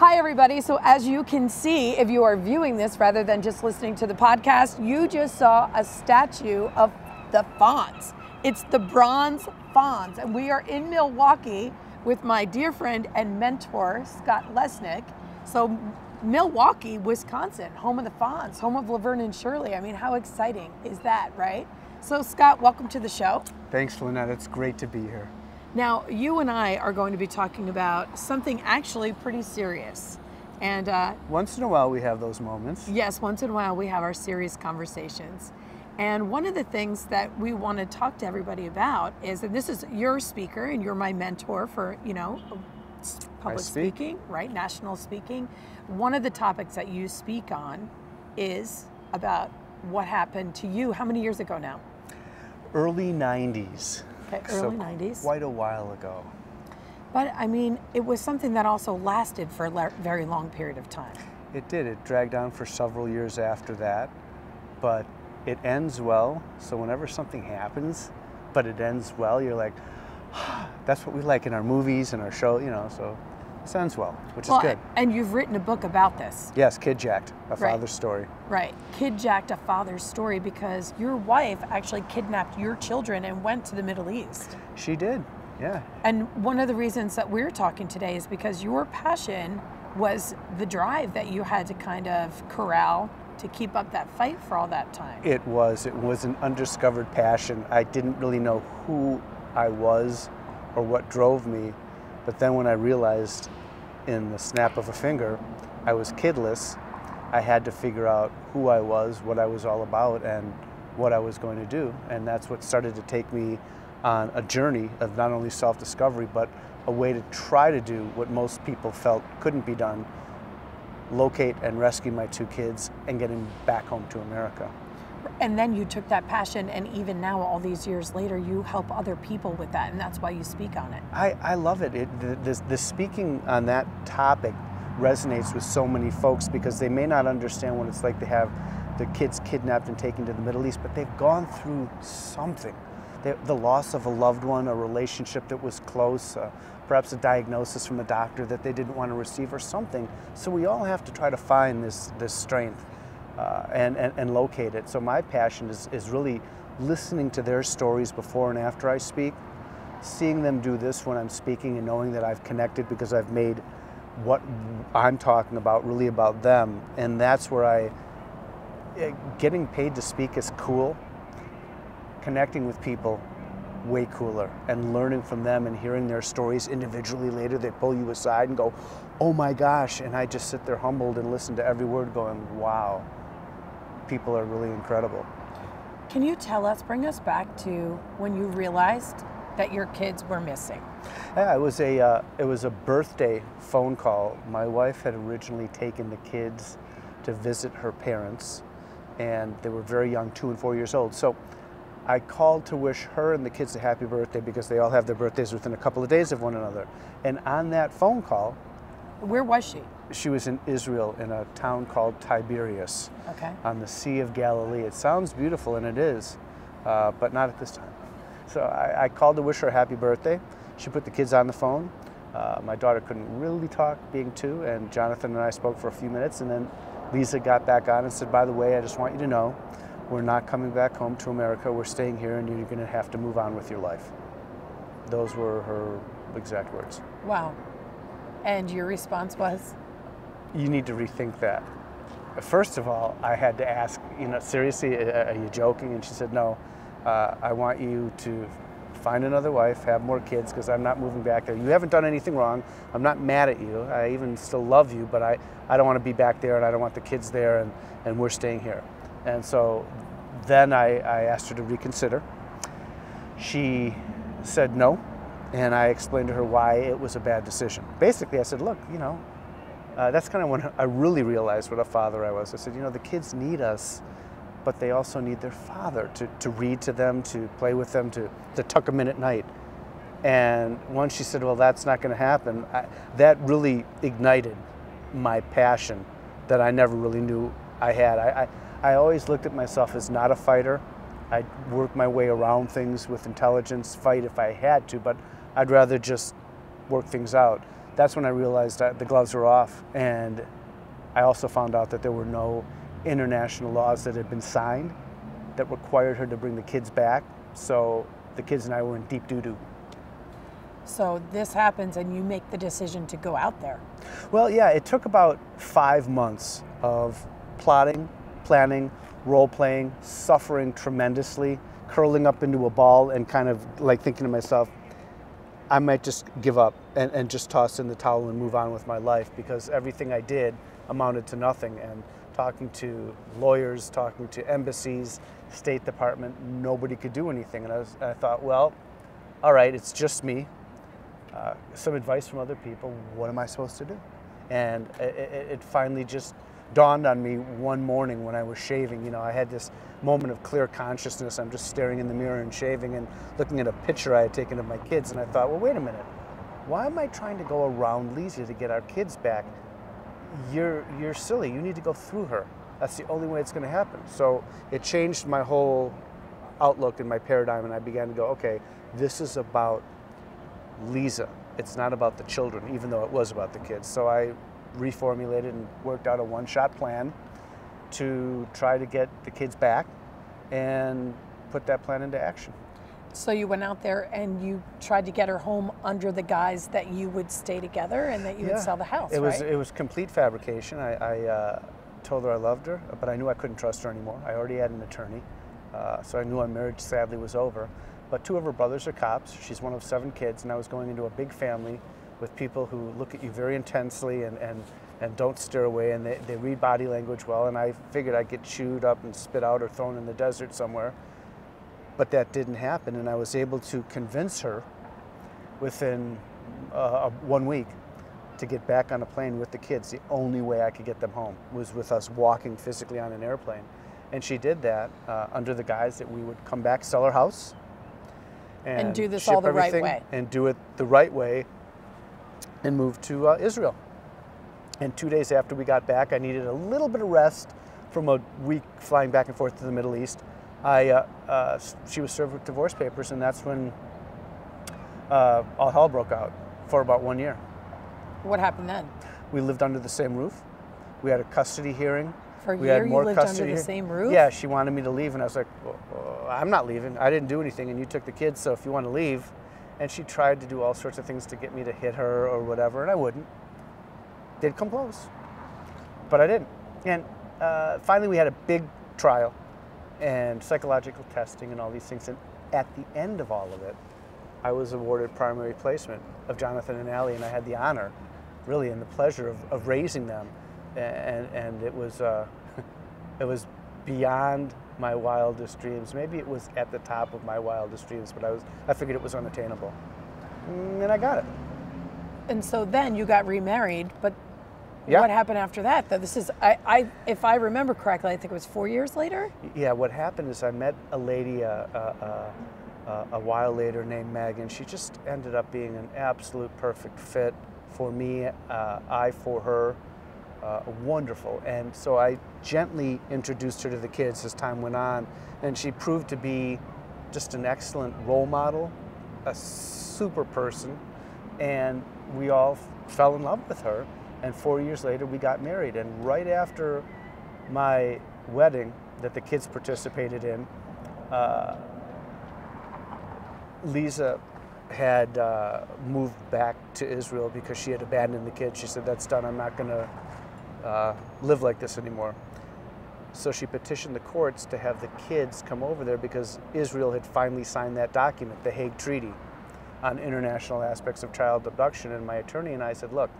Hi everybody, so as you can see, if you are viewing this rather than just listening to the podcast, you just saw a statue of the Fonz. It's the bronze Fonz, and we are in Milwaukee with my dear friend and mentor, Scott Lesnick. So Milwaukee, Wisconsin, home of the Fonz, home of Laverne and Shirley. I mean, how exciting is that, right? So Scott, welcome to the show. Thanks, Lynette, it's great to be here. Now, you and I are going to be talking about something actually pretty serious. And once in a while we have those moments. Yes, once in a while we have our serious conversations. And one of the things that we want to talk to everybody about is, and this is your speaker and you're my mentor for, public speaking, right? National speaking. One of the topics that you speak on is about what happened to you. How many years ago now? Early 90s. Okay, early 90s. Quite a while ago. But I mean, it was something that also lasted for a very long period of time. It did. It dragged on for several years after that, but it ends well. So whenever something happens, but it ends well, you're like, that's what we like in our movies and our show, so it ends well, which is good. And you've written a book about this. Yes, Kid Jacked, a father's story. Right, Kid Jacked, a father's story, because your wife actually kidnapped your children and went to the Middle East. She did, yeah. And one of the reasons that we're talking today is because your passion was the drive that you had to kind of corral to keep up that fight for all that time. It was an undiscovered passion. I didn't really know who I was or what drove me. But then when I realized in the snap of a finger, I was kidless, I had to figure out who I was, what I was all about, and what I was going to do. And that's what started to take me on a journey of not only self-discovery, but a way to try to do what most people felt couldn't be done, locate and rescue my two kids and get them back home to America. And then you took that passion, and even now, all these years later, you help other people with that, and that's why you speak on it. I love it. The speaking on that topic resonates with so many folks because they may not understand what it's like to have the kids kidnapped and taken to the Middle East, but they've gone through something. The loss of a loved one, a relationship that was close, perhaps a diagnosis from a doctor that they didn't want to receive or something. So we all have to try to find this strength. And locate it. So my passion is really listening to their stories before and after I speak, seeing them do this when I'm speaking and knowing that I've connected because I've made what I'm talking about really about them. And that's where getting paid to speak is cool. Connecting with people, way cooler, and learning from them and hearing their stories individually later. They pull you aside and go, oh my gosh, and I just sit there humbled and listen to every word going, wow. People are really incredible. Can you tell us, bring us back to when you realized that your kids were missing? Yeah, it was a birthday phone call. My wife had originally taken the kids to visit her parents, and they were very young, 2 and 4 years old. So I called to wish her and the kids a happy birthday because they all have their birthdays within a couple of days of one another. And on that phone call, where was she? She was in Israel in a town called Tiberias, on the Sea of Galilee. It sounds beautiful, and it is, but not at this time. So I called to wish her a happy birthday. She put the kids on the phone. My daughter couldn't really talk, being 2, and Jonathan and I spoke for a few minutes, and then Lisa got back on and said, by the way, I just want you to know, we're not coming back home to America. We're staying here, and you're going to have to move on with your life. Those were her exact words. Wow. And your response was? You need to rethink that. First of all, I had to ask, seriously, are you joking? And she said, no, I want you to find another wife, have more kids, because I'm not moving back there. You haven't done anything wrong. I'm not mad at you. I even still love you, but I don't want to be back there, and I don't want the kids there, and we're staying here. And so then I asked her to reconsider. She said no, and I explained to her why it was a bad decision. Basically, I said, look, that's kind of when I really realized what a father I was. I said, the kids need us, but they also need their father to read to them, to play with them, to tuck them in at night. And once she said, well, that's not going to happen, that really ignited my passion that I never really knew I had. I always looked at myself as not a fighter. I'd work my way around things with intelligence, fight if I had to, but I'd rather just work things out. that's when I realized that the gloves were off. And I also found out that there were no international laws that had been signed that required her to bring the kids back. So the kids and I were in deep doo-doo. So this happens and you make the decision to go out there. Well, yeah, it took about 5 months of plotting, planning, role-playing, suffering tremendously, curling up into a ball and kind of like thinking to myself, I might just give up and just toss in the towel and move on with my life, because everything I did amounted to nothing. And talking to lawyers, talking to embassies, State Department, nobody could do anything. And I thought, well, all right, it's just me. Some advice from other people, what am I supposed to do? And it finally just dawned on me one morning when I was shaving. You know, I had this moment of clear consciousness. I'm just staring in the mirror and shaving and looking at a picture I had taken of my kids, and I thought, well, wait a minute. Why am I trying to go around Lisa to get our kids back? You're silly. You need to go through her. That's the only way it's going to happen. So it changed my whole outlook and my paradigm, and I began to go, okay, this is about Lisa. It's not about the children, even though it was about the kids. So I reformulated and worked out a one-shot plan to try to get the kids back and put that plan into action. So you went out there and you tried to get her home under the guise that you would stay together and that you would sell the house, right? It was complete fabrication. I told her I loved her, but I knew I couldn't trust her anymore. I already had an attorney, so I knew our marriage sadly was over. But 2 of her brothers are cops. She's one of 7 kids, and I was going into a big family with people who look at you very intensely and don't steer away, and they read body language well, and I figured I'd get chewed up and spit out or thrown in the desert somewhere. But that didn't happen, and I was able to convince her within 1 week to get back on a plane with the kids. The only way I could get them home was with us walking physically on an airplane. And she did that under the guise that we would come back, sell our house, and do this all the right way. And do it the right way and move to Israel. And 2 days after we got back, I needed a little bit of rest from a week flying back and forth to the Middle East. She was served with divorce papers, and that's when all hell broke out for about 1 year. What happened then? We lived under the same roof. We had a custody hearing. For a year you lived under the same roof? Yeah, she wanted me to leave, and I was like, well, I'm not leaving. I didn't do anything, and you took the kids, so if you want to leave. And she tried to do all sorts of things to get me to hit her or whatever, and I wouldn't. Did come close, but I didn't. And finally we had a big trial and psychological testing and all these things, and at the end of all of it, I was awarded primary placement of Jonathan and Allie, and I had the honor, really, and the pleasure of raising them, and it was it was beyond my wildest dreams. Maybe it was at the top of my wildest dreams, but I figured it was unattainable, and I got it. And so then you got remarried, but what happened after that? This is, if I remember correctly, I think it was 4 years later? Yeah, what happened is I met a lady a while later named Megan. She just ended up being an absolute perfect fit for me, I for her, wonderful. And so I gently introduced her to the kids as time went on, and she proved to be just an excellent role model, a super person, and we all fell in love with her. And 4 years later, we got married. And right after my wedding that the kids participated in, Lisa had moved back to Israel because she had abandoned the kids. She said, that's done, I'm not gonna live like this anymore. So she petitioned the courts to have the kids come over there because Israel had finally signed that document, the Hague Treaty on international aspects of child abduction. And my attorney and I said, look,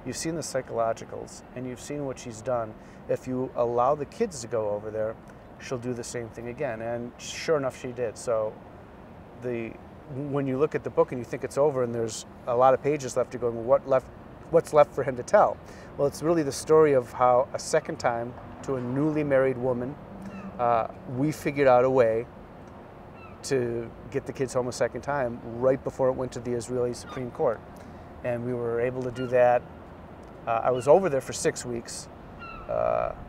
you've seen the psychologicals and you've seen what she's done. If you allow the kids to go over there, she'll do the same thing again. And sure enough, she did. So when you look at the book and you think it's over and there's a lot of pages left to go, what's left for him to tell? Well, it's really the story of how a second time to a newly married woman, we figured out a way to get the kids home a second time right before it went to the Israeli Supreme Court. And we were able to do that. I was over there for 6 weeks,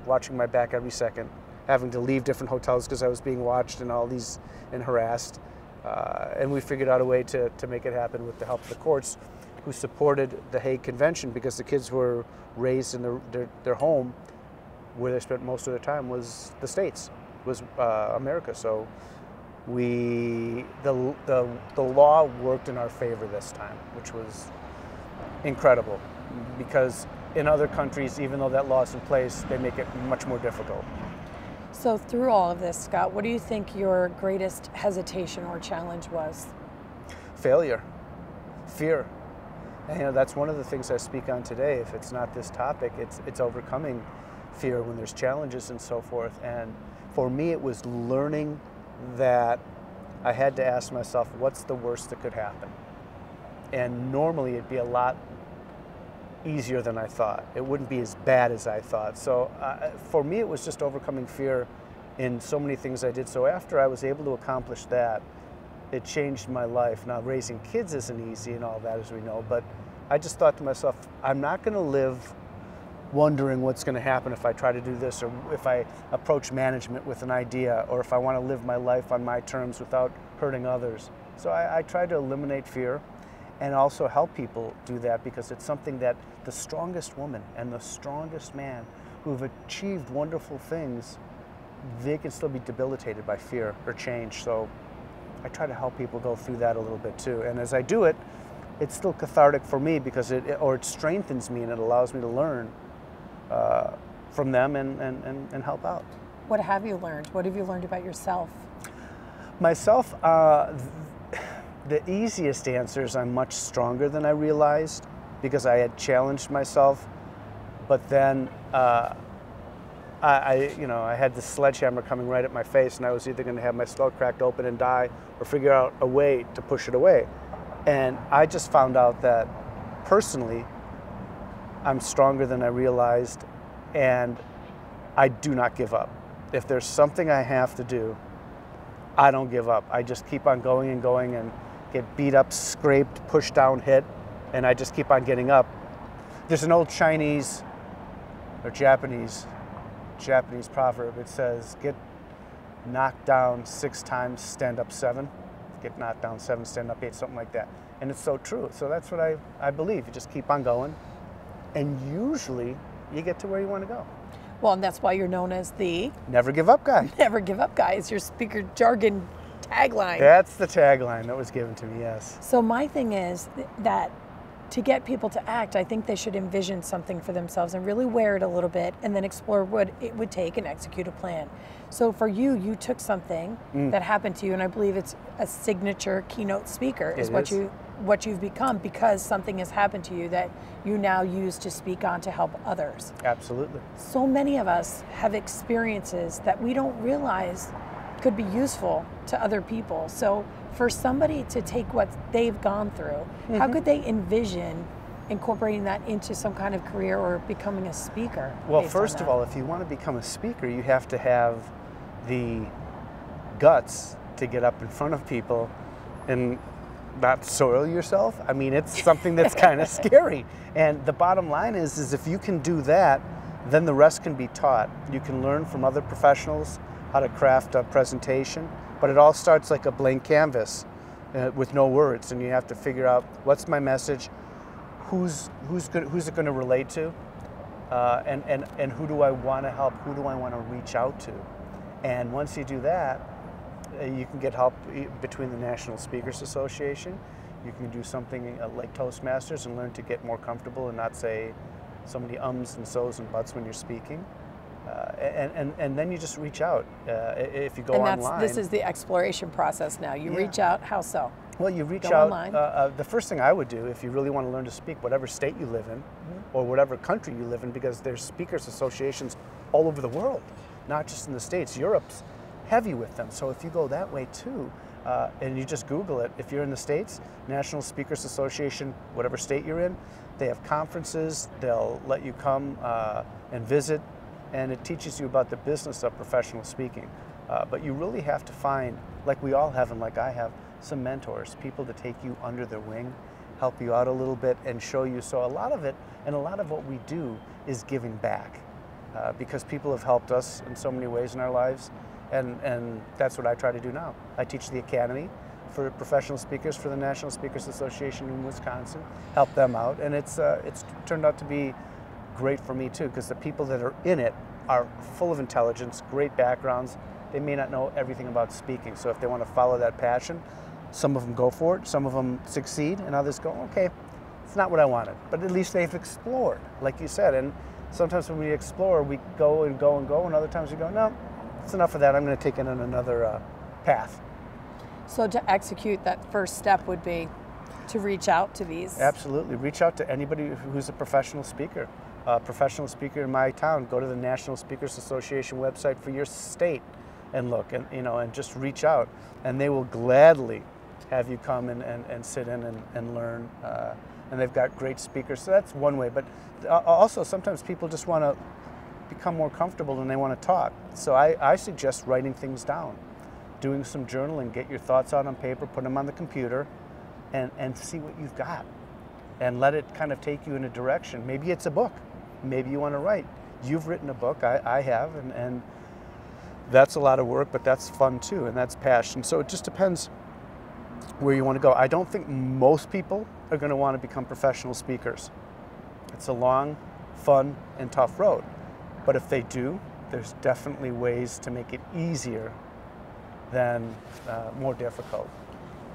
watching my back every second, having to leave different hotels because I was being watched and harassed. And we figured out a way to make it happen with the help of the courts. who supported the Hague Convention, because the kids were raised in their home where they spent most of their time was the States, was America. So the law worked in our favor this time, which was incredible, because in other countries, even though that law is in place, they make it much more difficult. So through all of this, Scott, what do you think your greatest hesitation or challenge was? Failure, fear. And that's one of the things I speak on today. If it's not this topic, it's overcoming fear when there's challenges and so forth. And for me, it was learning that I had to ask myself, what's the worst that could happen? And normally it'd be a lot easier than I thought. It wouldn't be as bad as I thought. So for me, it was just overcoming fear in so many things I did. So after I was able to accomplish that, it changed my life. Now, raising kids isn't easy and all that, as we know, but I just thought to myself, I'm not going to live wondering what's going to happen if I try to do this, or if I approach management with an idea, or if I want to live my life on my terms without hurting others. So I try to eliminate fear and also help people do that, because it's something that the strongest woman and the strongest man who've achieved wonderful things, they can still be debilitated by fear or change. So I try to help people go through that a little bit too. And as I do it, it's still cathartic for me, because it strengthens me, and it allows me to learn from them and help out. What have you learned? What have you learned about yourself? Myself, the easiest answer is I'm much stronger than I realized, because I had challenged myself, but then I had this sledgehammer coming right at my face, and I was either going to have my skull cracked open and die, or figure out a way to push it away. And I just found out that personally, I'm stronger than I realized, and I do not give up. If there's something I have to do, I don't give up. I just keep on going and going, and get beat up, scraped, pushed down, hit, and I just keep on getting up. There's an old Chinese or Japanese proverb. It says, get knocked down 6 times, stand up 7. Get knocked down 7, stand up 8, something like that. And it's so true. So that's what I believe. You just keep on going, and usually you get to where you want to go. Well, and that's why you're known as the Never Give Up Guy. Never Give Up Guy. It's your speaker jargon tagline. That's the tagline that was given to me, yes. So my thing is that to get people to act, I think they should envision something for themselves and really wear it a little bit, and then explore what it would take and execute a plan. So for you, you took something that happened to you, and I believe it's a signature keynote speaker is what you've become, because something has happened to you that you now use to speak on to help others. Absolutely. So many of us have experiences that we don't realize could be useful to other people. So for somebody to take what they've gone through, how could they envision incorporating that into some kind of career or becoming a speaker? Well, first of all, if you want to become a speaker, you have to have the guts to get up in front of people and not soil yourself. I mean, it's something that's kind of scary. And the bottom line is if you can do that, then the rest can be taught. You can learn from other professionals how to craft a presentation, but it all starts like a blank canvas with no words, and you have to figure out, what's my message, who's it going to relate to, and who do I want to help, who do I want to reach out to. And once you do that, you can get help between the National Speakers Association. You can do something like Toastmasters and learn to get more comfortable and not say so many ums and so's and buts when you're speaking. And then you just reach out if you go online. This is the exploration process now. You reach out, how so? Well, you reach out. The first thing I would do, if you really want to learn to speak, whatever state you live in, or whatever country you live in, because there's speakers associations all over the world, not just in the States. Europe's heavy with them. So if you go that way too, and you just Google it, if you're in the States, National Speakers Association, whatever state you're in, they have conferences. They'll let you come and visit, and it teaches you about the business of professional speaking. But you really have to find, like we all have and like I have, some mentors, people to take you under their wing, help you out a little bit, and show you. So a lot of it, and a lot of what we do, is giving back, because people have helped us in so many ways in our lives, and that's what I try to do now. I teach the Academy for professional speakers for the National Speakers Association in Wisconsin, help them out, and it's turned out to be great for me too, because the people that are in it are full of intelligence, great backgrounds. They may not know everything about speaking, so if they want to follow that passion, some of them go for it, some of them succeed, and others go, okay, it's not what I wanted, but at least they've explored, like you said. And sometimes when we explore, we go and go and go, and other times we go, no, it's enough of that, I'm going to take it on another path. So to execute that first step would be to reach out to these. Absolutely, reach out to anybody who's a professional speaker. Professional speaker in my town, go to the National Speakers Association website for your state and look, and and just reach out, and they will gladly have you come and sit in and learn. And they've got great speakers, so that's one way. But also sometimes people just want to become more comfortable and they want to talk. So I suggest writing things down, doing some journaling, get your thoughts out on paper, put them on the computer, and see what you've got, and let it kind of take you in a direction. Maybe it's a book. Maybe you want to write. You've written a book, I have, and that's a lot of work, but that's fun too, and that's passion. So it just depends where you want to go. I don't think most people are going to want to become professional speakers. It's a long, fun, and tough road. But if they do, there's definitely ways to make it easier than more difficult.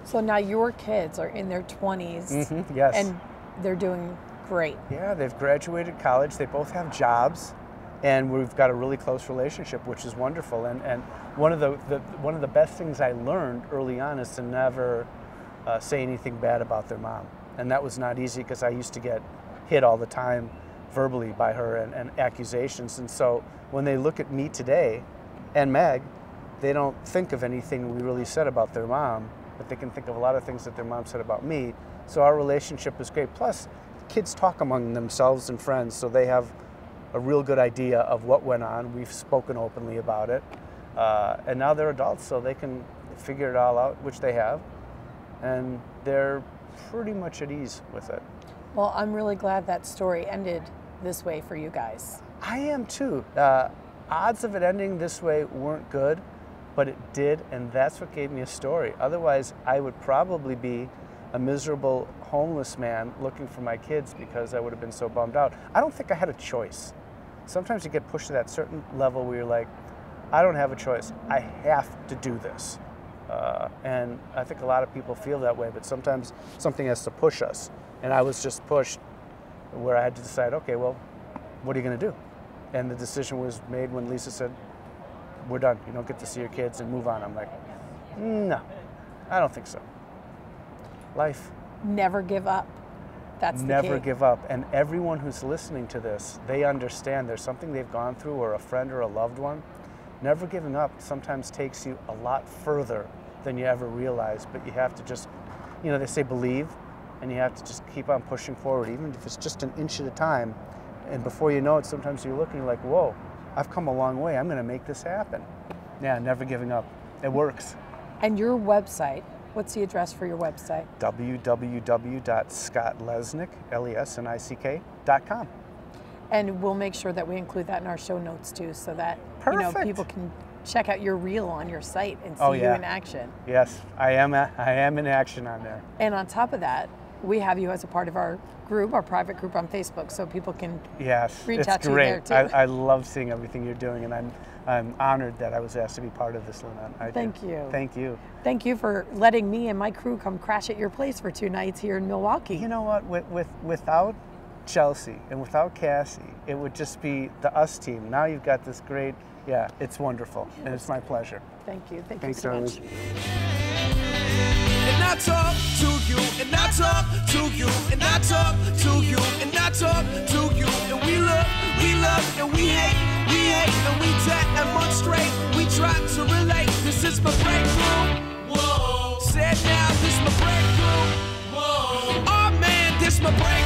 So now your kids are in their 20s, yes, and they're doing great. Yeah, they've graduated college. They both have jobs, and we've got a really close relationship, which is wonderful. And one of the best things I learned early on is to never say anything bad about their mom. And that was not easy, because I used to get hit all the time verbally by her and accusations. And so when they look at me today and Meg, they don't think of anything we really said about their mom, but they can think of a lot of things that their mom said about me. So our relationship is great. Plus, kids talk among themselves and friends, so they have a real good idea of what went on. We've spoken openly about it. And now they're adults, so they can figure it all out, which they have. And they're pretty much at ease with it. Well, I'm really glad that story ended this way for you guys. I am too. Odds of it ending this way weren't good, but it did, and that's what gave me a story. Otherwise, I would probably be a miserable homeless man looking for my kids, because I would have been so bummed out. I don't think I had a choice. Sometimes you get pushed to that certain level where you're like, I don't have a choice. I have to do this. And I think a lot of people feel that way, but sometimes something has to push us. And I was just pushed where I had to decide, okay, well, what are you going to do? And the decision was made when Lisa said, we're done. You don't get to see your kids, and move on. I'm like, no, I don't think so. Life. Never give up. That's the key. Never give up. And everyone who's listening to this, they understand there's something they've gone through, or a friend or a loved one. Never giving up sometimes takes you a lot further than you ever realize, but you have to just, they say believe, and you have to just keep on pushing forward, even if it's just an inch at a time. And before you know it, sometimes you're looking, you're like, whoa, I've come a long way. I'm going to make this happen. Yeah, never giving up. It works. And your website, what's the address for your website? www.scottlesnick, LESNICK.com. And we'll make sure that we include that in our show notes too, so that people can check out your reel on your site and see you in action. Yes, I am in action on there. And on top of that, we have you as a part of our group, our private group on Facebook, so people can reach out to you there too. I love seeing everything you're doing, and I'm honored that I was asked to be part of this, Lynette. Thank you. Thank you. Thank you for letting me and my crew come crash at your place for 2 nights here in Milwaukee. You know what? Without Chelsea and without Cassie, it would just be the us team. Now you've got this great, it's wonderful, and it's my pleasure. Thank you. Thanks so much. And I talk to you, and I talk to you, and I talk to you, and I talk to you, and we love, and we hate, and we demonstrate, we try to relate. This is my breakthrough. Whoa. Said now, this my breakthrough. Whoa. Oh man, this my breakthrough.